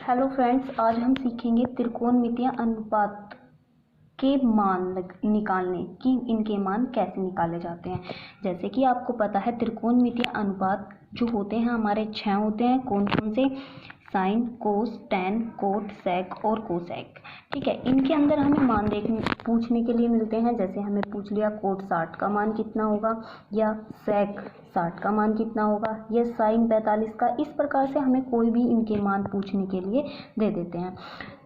Hello friends, आज हम सीखेंगे त्रिकोणमितीय अनुपात के मान निकालने कि इनके मान कैसे निकाले जाते हैं। जैसे कि आपको पता है त्रिकोणमितीय अनुपात जो होते हैं हमारे 6 होते हैं। कौन कौन से? साइन, कोस, टैन, कोट, सेक और कोसेक। ठीक है, इनके अंदर हमें मान पूछने के लिए मिलते हैं। जैसे हमें पूछ लिया कोट 60 का मान कितना होगा, या सेक 60 का मान कितना होगा, या साइन 45 का। इस प्रकार से हमें कोई भी इनके मान पूछने के लिए दे देते हैं।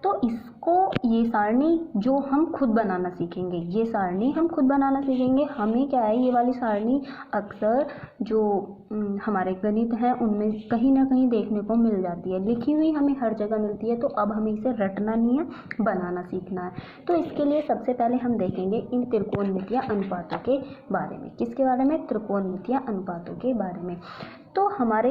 तो इसको ये सारणी जो हम खुद बनाना सीखेंगे, ये सारणी हम खुद बनाना सीखेंगे। हमें क्या है, ये वाली सारणी अक्सर जो हमारे गणित हैं उनमें कहीं ना कहीं देखने को मिल जाती है, लिखी हुई हमें हर जगह मिलती है। तो अब हमें इसे रटना नहीं है, बनाना सीखना है। तो इसके लिए सबसे पहले हम देखेंगे इन त्रिकोणमितीय अनुपातों के बारे में। किसके बारे में? त्रिकोणमितीय अनुपातों के बारे में। तो हमारे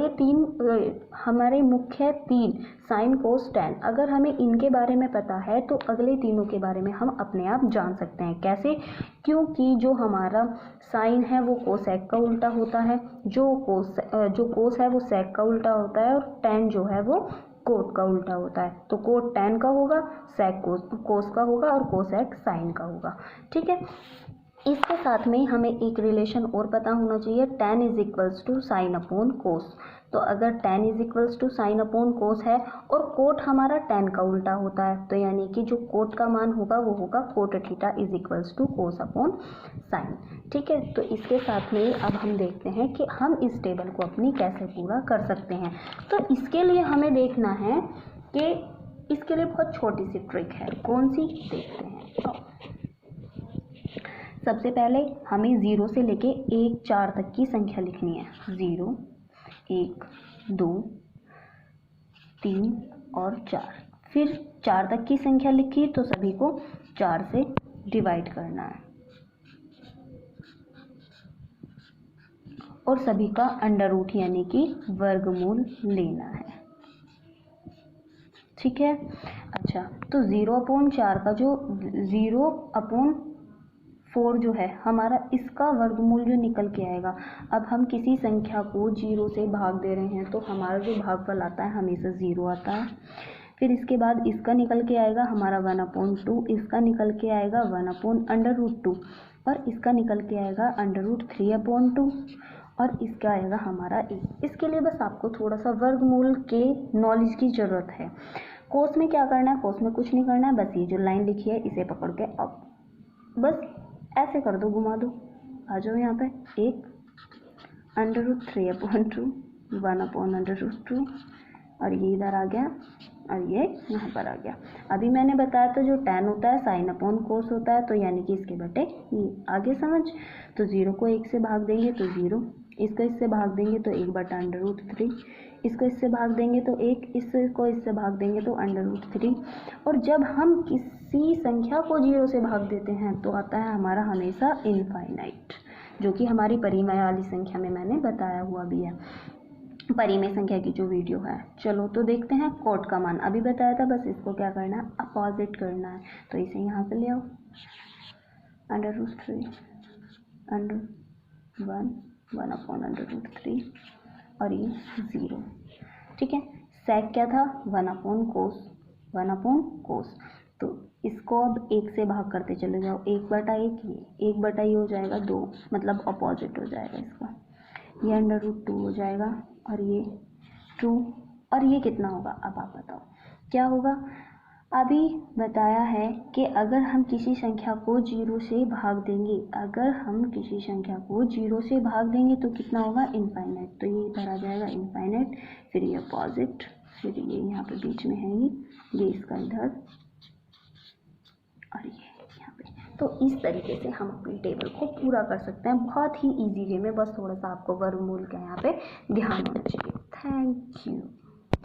मुख्य तीन साइन, कोस, टैन, अगर हमें इनके बारे में पता है तो अगले तीनों के बारे में हम अपने आप जान सकते हैं। कैसे? क्योंकि जो हमारा साइन है वो कोसेक का उल्टा होता है, जो कोस है वो सेक का उल्टा होता है, और टैन जो है वो कोट का उल्टा होता है। तो कोट टैन का होगा, सेक कोस का होगा और कोसेक साइन का होगा। ठीक है, इसके साथ में हमें एक रिलेशन और पता होना चाहिए, tan is equals to sine upon cos. तो अगर tan is equals to sine upon cos है और कोट हमारा tan का उल्टा होता है, तो यानी कि जो कोट का मान होगा वो होगा cot theta is equals to cos upon sine. ठीक है, तो इसके साथ में अब हम देखते हैं कि हम इस टेबल को अपनी कैसे पूरा कर सकते हैं। तो इसके लिए हमें देखना है कि इसके लिए बहुत छोटी सी ट्रिक है। कौन सी? देखते हैं। सबसे पहले हमें 0 से लेके 1, 4 तक की संख्या लिखनी है। 0, 1, 2, 3 और 4। फिर 4 तक की संख्या लिखी तो सभी को 4 से डिवाइड करना है और सभी का अंडर रूट यानी कि वर्गमूल लेना है। ठीक है, अच्छा, तो 0/4 का जो 0/4 जो है हमारा, इसका वर्गमूल जो निकल के आएगा। अब हम किसी संख्या को 0 से भाग दे रहे हैं तो हमारा जो भागफल आता है हमेशा 0 आता है। फिर इसके बाद इसका निकल के आएगा हमारा 1/2, इसका निकल के आएगा 1/√2 और इसका निकल के आएगा √3/2 और इसका आएगा हमारा 1। इसके लिए बस आपको थोड़ा सा वर्गमूल के नॉलेज की ज़रूरत है। कोस में क्या करना है? कोस में कुछ नहीं करना है, बस ये जो लाइन लिखी है इसे पकड़ के अब बस ऐसे कर दो, घुमा दो, आ जाओ यहाँ पे। 1 √3/2, 1/√2 और ये इधर आ गया और ये यहाँ पर आ गया। अभी मैंने बताया तो जो टैन होता है साइन अपॉन कोस होता है, तो यानी कि इसके बटे ये। आगे समझ? तो 0 को 1 से भाग देंगे तो 0, इसको इससे भाग देंगे तो 1/√3, इसको इससे भाग देंगे तो 1, इसको इससे भाग देंगे तो √3। और जब हम किसी संख्या को 0 से भाग देते हैं तो आता है हमारा हमेशा इनफाइनाइट, जो कि हमारी परिमेय वाली संख्या में मैंने बताया हुआ भी है, परिमेय संख्या की जो वीडियो है। चलो तो देखते हैं कोट का मान। अभी बताया था, बस इसको क्या करना है? अपोजिट करना है। तो इसे यहाँ पे ले आओ, √3 √1 1/√3 और ये 0। ठीक है, सेक क्या था? 1/कोस। तो इसको अब 1 से भाग करते चले जाओ, 1/1 ये 1/ये हो जाएगा 2, मतलब अपोजिट हो जाएगा इसका। ये √2 हो जाएगा और ये 2 और ये कितना होगा? अब आप बताओ क्या होगा? अभी बताया है कि अगर हम किसी संख्या को 0 से भाग देंगे, तो कितना होगा? इनफाइनाइट। तो ये इधर आ जाएगा इनफाइनाइट, फिर ये अपोजिट, फिर ये यहाँ पे बीच में है ये इसका इधर और ये यहाँ पे। तो इस तरीके से हम अपनी टेबल को पूरा कर सकते हैं बहुत ही इजी वे में। बस थोड़ा सा आपको वर्गमूल का यहाँ पे ध्यान होना चाहिए। Thank you.